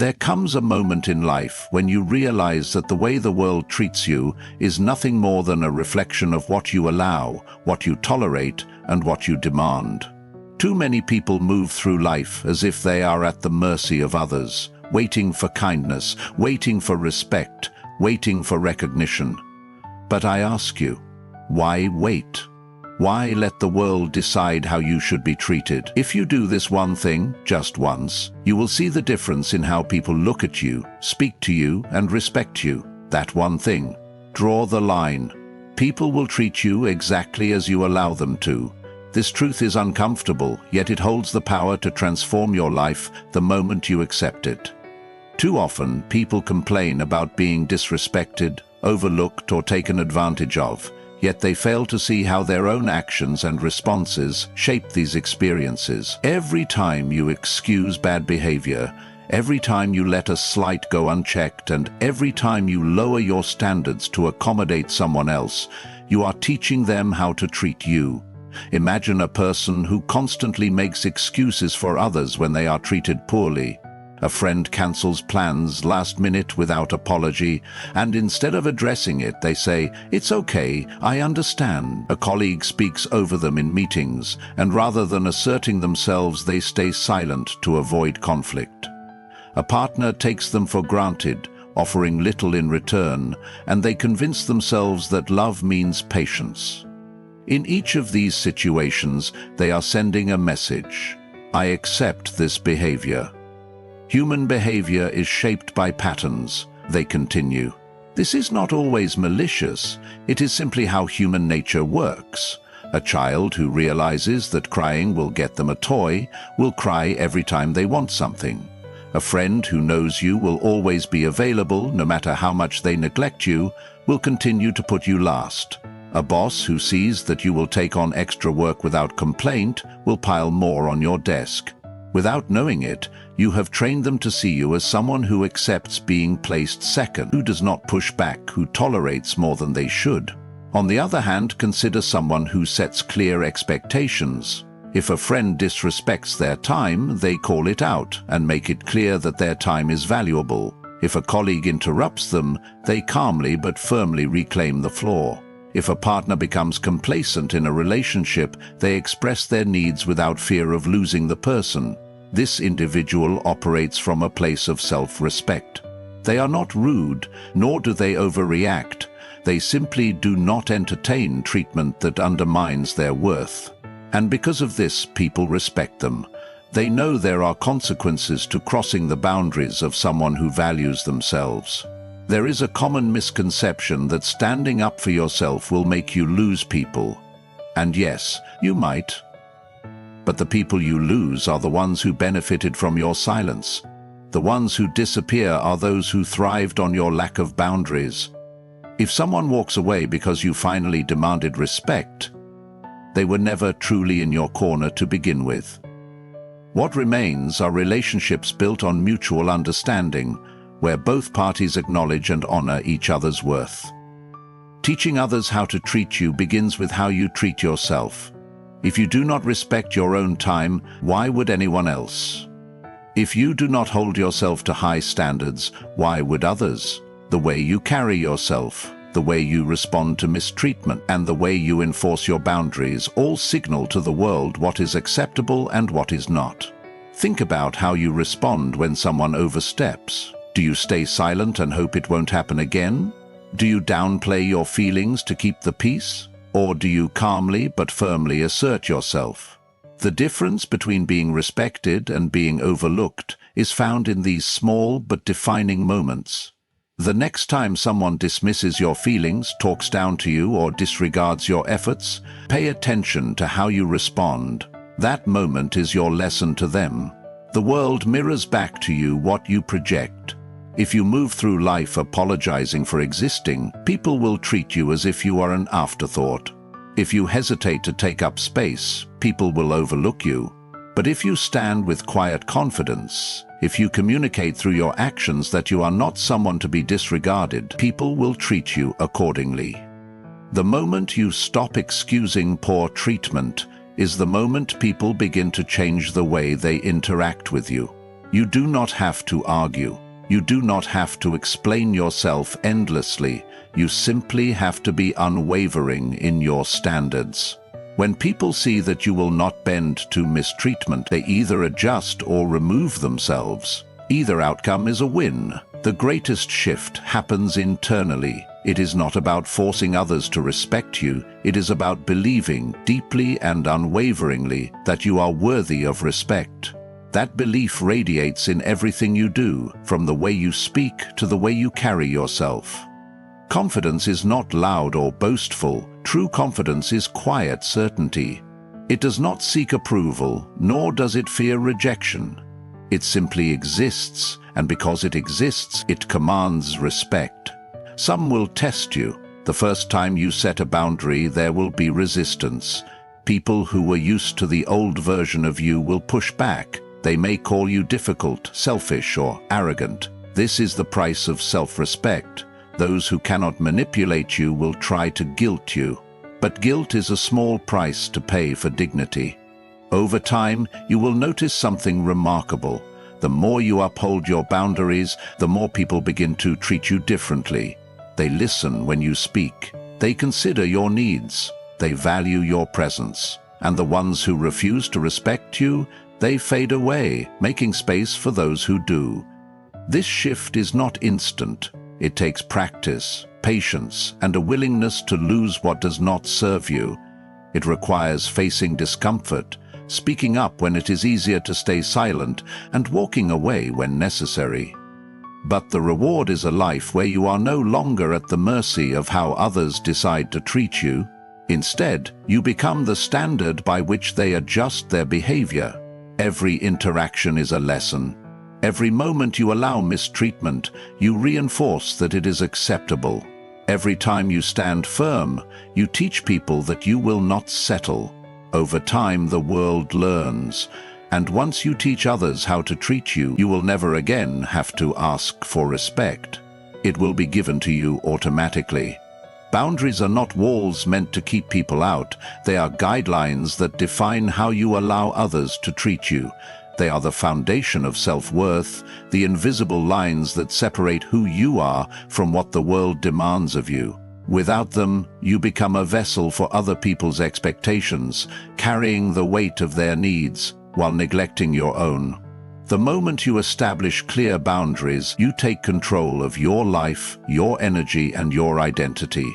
There comes a moment in life when you realize that the way the world treats you is nothing more than a reflection of what you allow, what you tolerate, and what you demand. Too many people move through life as if they are at the mercy of others, waiting for kindness, waiting for respect, waiting for recognition. But I ask you, why wait? Why let the world decide how you should be treated? If you do this one thing, just once, you will see the difference in how people look at you, speak to you, and respect you. That one thing. Draw the line. People will treat you exactly as you allow them to. This truth is uncomfortable, yet it holds the power to transform your life the moment you accept it. Too often, people complain about being disrespected, overlooked, or taken advantage of. Yet they fail to see how their own actions and responses shape these experiences. Every time you excuse bad behavior, every time you let a slight go unchecked, and every time you lower your standards to accommodate someone else, you are teaching them how to treat you. Imagine a person who constantly makes excuses for others when they are treated poorly. A friend cancels plans last minute without apology, and instead of addressing it, they say, "It's okay, I understand." A colleague speaks over them in meetings, and rather than asserting themselves, they stay silent to avoid conflict. A partner takes them for granted, offering little in return, and they convince themselves that love means patience. In each of these situations, they are sending a message: I accept this behavior. Human behavior is shaped by patterns, they continue. This is not always malicious, it is simply how human nature works. A child who realizes that crying will get them a toy will cry every time they want something. A friend who knows you will always be available, no matter how much they neglect you, will continue to put you last. A boss who sees that you will take on extra work without complaint will pile more on your desk. Without knowing it, you have trained them to see you as someone who accepts being placed second, who does not push back, who tolerates more than they should. On the other hand, consider someone who sets clear expectations. If a friend disrespects their time, they call it out and make it clear that their time is valuable. If a colleague interrupts them, they calmly but firmly reclaim the floor. If a partner becomes complacent in a relationship, they express their needs without fear of losing the person. This individual operates from a place of self-respect. They are not rude, nor do they overreact. They simply do not entertain treatment that undermines their worth. And because of this, people respect them. They know there are consequences to crossing the boundaries of someone who values themselves. There is a common misconception that standing up for yourself will make you lose people. And yes, you might. But the people you lose are the ones who benefited from your silence. The ones who disappear are those who thrived on your lack of boundaries. If someone walks away because you finally demanded respect, they were never truly in your corner to begin with. What remains are relationships built on mutual understanding, where both parties acknowledge and honor each other's worth. Teaching others how to treat you begins with how you treat yourself. If you do not respect your own time, why would anyone else? If you do not hold yourself to high standards, why would others? The way you carry yourself, the way you respond to mistreatment, and the way you enforce your boundaries all signal to the world what is acceptable and what is not. Think about how you respond when someone oversteps. Do you stay silent and hope it won't happen again? Do you downplay your feelings to keep the peace? Or do you calmly but firmly assert yourself? The difference between being respected and being overlooked is found in these small but defining moments. The next time someone dismisses your feelings, talks down to you, or disregards your efforts, pay attention to how you respond. That moment is your lesson to them. The world mirrors back to you what you project. If you move through life apologizing for existing, people will treat you as if you are an afterthought. If you hesitate to take up space, people will overlook you. But if you stand with quiet confidence, if you communicate through your actions that you are not someone to be disregarded, people will treat you accordingly. The moment you stop excusing poor treatment is the moment people begin to change the way they interact with you. You do not have to argue. You do not have to explain yourself endlessly. You simply have to be unwavering in your standards. When people see that you will not bend to mistreatment, they either adjust or remove themselves. Either outcome is a win. The greatest shift happens internally. It is not about forcing others to respect you. It is about believing deeply and unwaveringly that you are worthy of respect. That belief radiates in everything you do, from the way you speak to the way you carry yourself. Confidence is not loud or boastful. True confidence is quiet certainty. It does not seek approval, nor does it fear rejection. It simply exists, and because it exists, it commands respect. Some will test you. The first time you set a boundary, there will be resistance. People who were used to the old version of you will push back. They may call you difficult, selfish, or arrogant. This is the price of self-respect. Those who cannot manipulate you will try to guilt you. But guilt is a small price to pay for dignity. Over time, you will notice something remarkable. The more you uphold your boundaries, the more people begin to treat you differently. They listen when you speak. They consider your needs. They value your presence. And the ones who refuse to respect you, they fade away, making space for those who do. This shift is not instant. It takes practice, patience, and a willingness to lose what does not serve you. It requires facing discomfort, speaking up when it is easier to stay silent, and walking away when necessary. But the reward is a life where you are no longer at the mercy of how others decide to treat you. Instead, you become the standard by which they adjust their behavior. Every interaction is a lesson. Every moment you allow mistreatment, you reinforce that it is acceptable. Every time you stand firm, you teach people that you will not settle. Over time, the world learns. And once you teach others how to treat you, you will never again have to ask for respect. It will be given to you automatically. Boundaries are not walls meant to keep people out. They are guidelines that define how you allow others to treat you. They are the foundation of self-worth, the invisible lines that separate who you are from what the world demands of you. Without them, you become a vessel for other people's expectations, carrying the weight of their needs while neglecting your own. The moment you establish clear boundaries, you take control of your life, your energy, and your identity.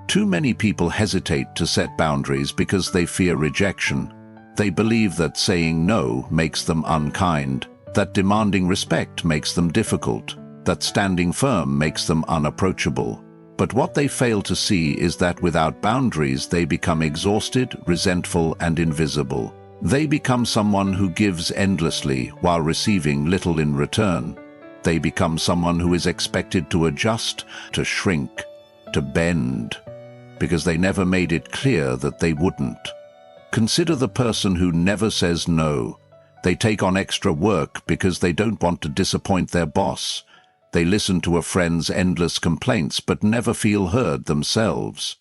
Too many people hesitate to set boundaries because they fear rejection. They believe that saying no makes them unkind, that demanding respect makes them difficult, that standing firm makes them unapproachable. But what they fail to see is that without boundaries, they become exhausted, resentful, and invisible. They become someone who gives endlessly while receiving little in return. They become someone who is expected to adjust, to shrink, to bend, because they never made it clear that they wouldn't. Consider the person who never says no. They take on extra work because they don't want to disappoint their boss. They listen to a friend's endless complaints but never feel heard themselves.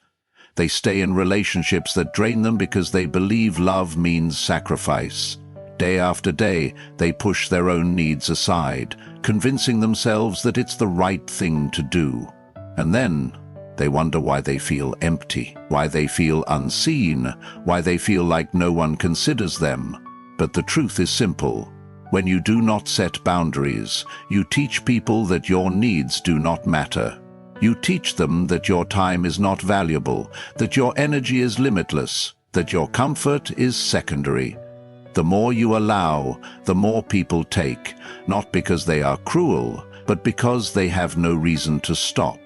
They stay in relationships that drain them because they believe love means sacrifice. Day after day, they push their own needs aside, convincing themselves that it's the right thing to do. And then they wonder why they feel empty, why they feel unseen, why they feel like no one considers them. But the truth is simple. When you do not set boundaries, you teach people that your needs do not matter. You teach them that your time is not valuable, that your energy is limitless, that your comfort is secondary. The more you allow, the more people take, not because they are cruel, but because they have no reason to stop.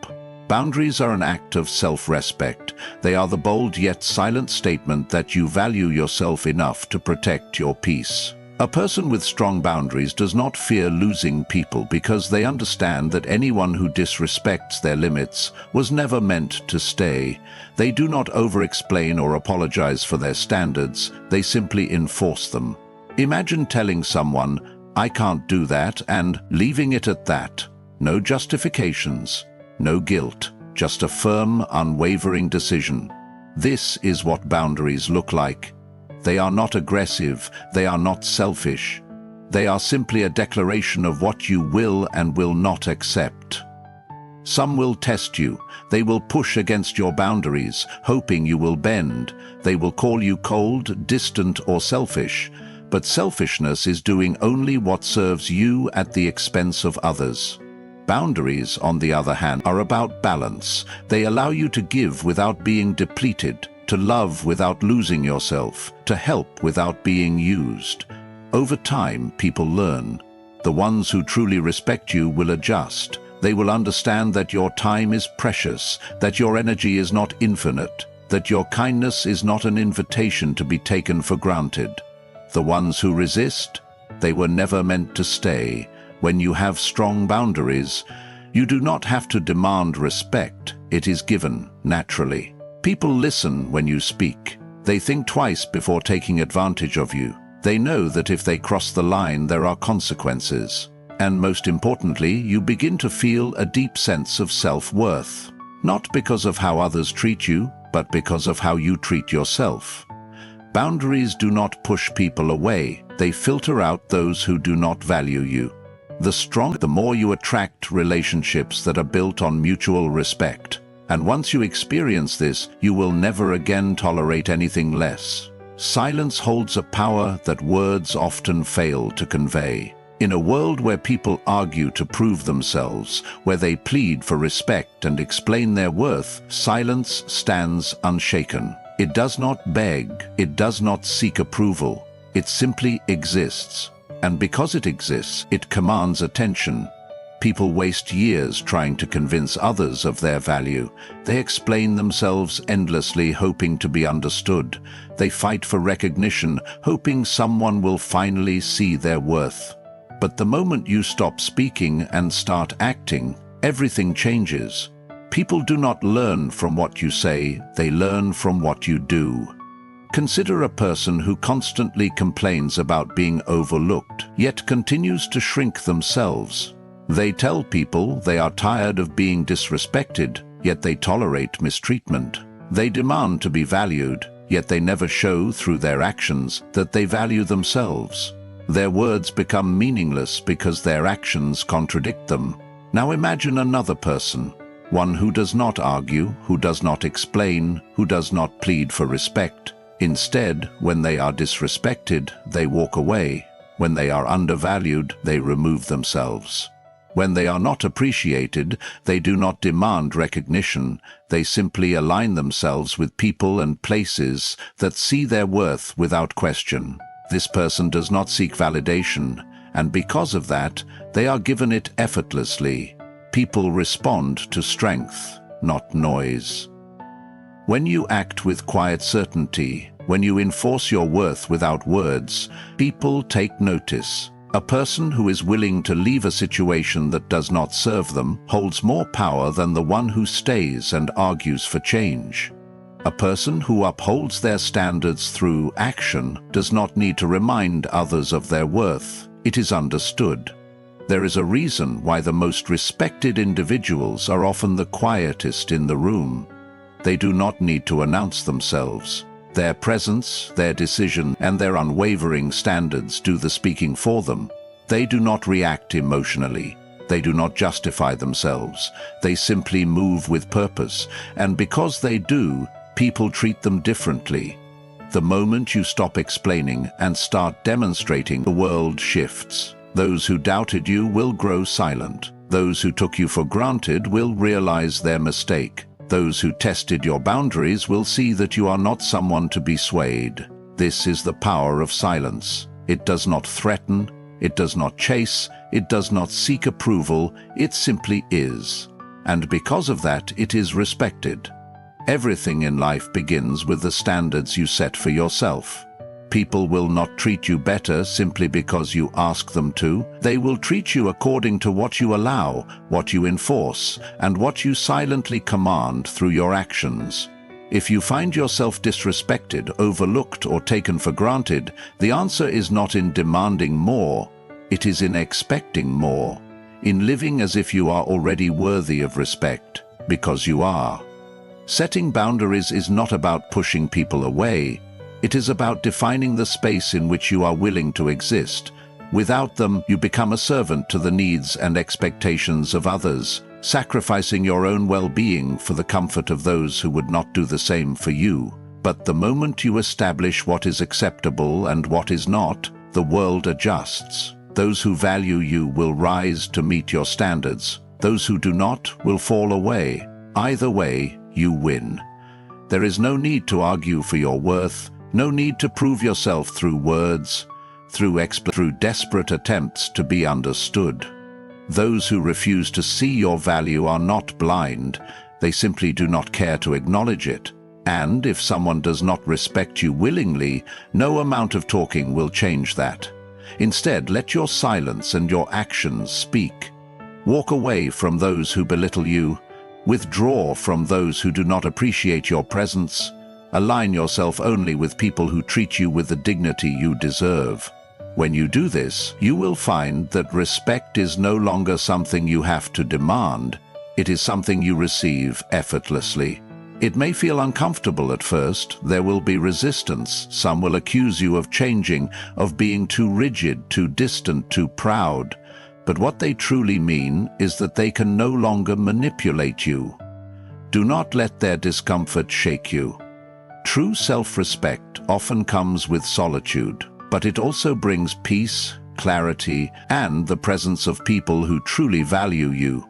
Boundaries are an act of self-respect. They are the bold yet silent statement that you value yourself enough to protect your peace. A person with strong boundaries does not fear losing people because they understand that anyone who disrespects their limits was never meant to stay. They do not over-explain or apologize for their standards, they simply enforce them. Imagine telling someone, "I can't do that," and leaving it at that. No justifications, no guilt, just a firm, unwavering decision. This is what boundaries look like. They are not aggressive, they are not selfish. They are simply a declaration of what you will and will not accept. Some will test you. They will push against your boundaries, hoping you will bend. They will call you cold, distant, or selfish. But selfishness is doing only what serves you at the expense of others. Boundaries, on the other hand, are about balance. They allow you to give without being depleted, to love without losing yourself, to help without being used. Over time, people learn. The ones who truly respect you will adjust. They will understand that your time is precious, that your energy is not infinite, that your kindness is not an invitation to be taken for granted. The ones who resist, they were never meant to stay. When you have strong boundaries, you do not have to demand respect. It is given naturally. People listen when you speak. They think twice before taking advantage of you. They know that if they cross the line, there are consequences. And most importantly, you begin to feel a deep sense of self-worth. Not because of how others treat you, but because of how you treat yourself. Boundaries do not push people away. They filter out those who do not value you. The more you attract relationships that are built on mutual respect. And once you experience this, you will never again tolerate anything less. Silence holds a power that words often fail to convey. In a world where people argue to prove themselves, where they plead for respect and explain their worth, silence stands unshaken. It does not beg, it does not seek approval. It simply exists. And because it exists, it commands attention. People waste years trying to convince others of their value. They explain themselves endlessly, hoping to be understood. They fight for recognition, hoping someone will finally see their worth. But the moment you stop speaking and start acting, everything changes. People do not learn from what you say, they learn from what you do. Consider a person who constantly complains about being overlooked, yet continues to shrink themselves. They tell people they are tired of being disrespected, yet they tolerate mistreatment. They demand to be valued, yet they never show through their actions that they value themselves. Their words become meaningless because their actions contradict them. Now imagine another person, one who does not argue, who does not explain, who does not plead for respect. Instead, when they are disrespected, they walk away. When they are undervalued, they remove themselves. When they are not appreciated, they do not demand recognition. They simply align themselves with people and places that see their worth without question. This person does not seek validation, and because of that, they are given it effortlessly. People respond to strength, not noise. When you act with quiet certainty, when you enforce your worth without words, people take notice. A person who is willing to leave a situation that does not serve them holds more power than the one who stays and argues for change. A person who upholds their standards through action does not need to remind others of their worth. It is understood. There is a reason why the most respected individuals are often the quietest in the room. They do not need to announce themselves. Their presence, their decision, and their unwavering standards do the speaking for them. They do not react emotionally. They do not justify themselves. They simply move with purpose, and because they do, people treat them differently. The moment you stop explaining and start demonstrating, the world shifts. Those who doubted you will grow silent. Those who took you for granted will realize their mistake. Those who tested your boundaries will see that you are not someone to be swayed. This is the power of silence. It does not threaten, it does not chase, it does not seek approval, it simply is. And because of that, it is respected. Everything in life begins with the standards you set for yourself. People will not treat you better simply because you ask them to. They will treat you according to what you allow, what you enforce, and what you silently command through your actions. If you find yourself disrespected, overlooked, or taken for granted, the answer is not in demanding more, it is in expecting more, in living as if you are already worthy of respect, because you are. Setting boundaries is not about pushing people away. It is about defining the space in which you are willing to exist. Without them, you become a servant to the needs and expectations of others, sacrificing your own well-being for the comfort of those who would not do the same for you. But the moment you establish what is acceptable and what is not, the world adjusts. Those who value you will rise to meet your standards. Those who do not will fall away. Either way, you win. There is no need to argue for your worth, no need to prove yourself through words, through desperate attempts to be understood. Those who refuse to see your value are not blind, they simply do not care to acknowledge it. And if someone does not respect you willingly, no amount of talking will change that. Instead, let your silence and your actions speak. Walk away from those who belittle you. Withdraw from those who do not appreciate your presence. Align yourself only with people who treat you with the dignity you deserve. When you do this, you will find that respect is no longer something you have to demand. It is something you receive effortlessly. It may feel uncomfortable at first. There will be resistance. Some will accuse you of changing, of being too rigid, too distant, too proud. But what they truly mean is that they can no longer manipulate you. Do not let their discomfort shake you. True self-respect often comes with solitude, but it also brings peace, clarity, and the presence of people who truly value you.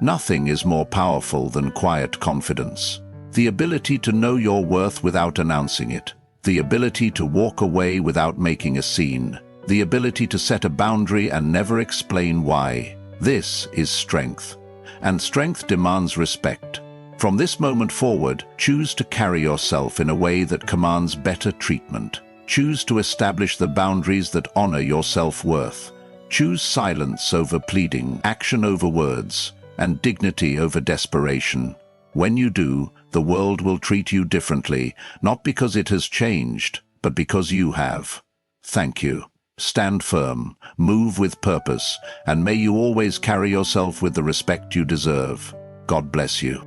Nothing is more powerful than quiet confidence. The ability to know your worth without announcing it. The ability to walk away without making a scene. The ability to set a boundary and never explain why. This is strength. And strength demands respect. From this moment forward, choose to carry yourself in a way that commands better treatment. Choose to establish the boundaries that honor your self-worth. Choose silence over pleading, action over words, and dignity over desperation. When you do, the world will treat you differently, not because it has changed, but because you have. Thank you. Stand firm, move with purpose, and may you always carry yourself with the respect you deserve. God bless you.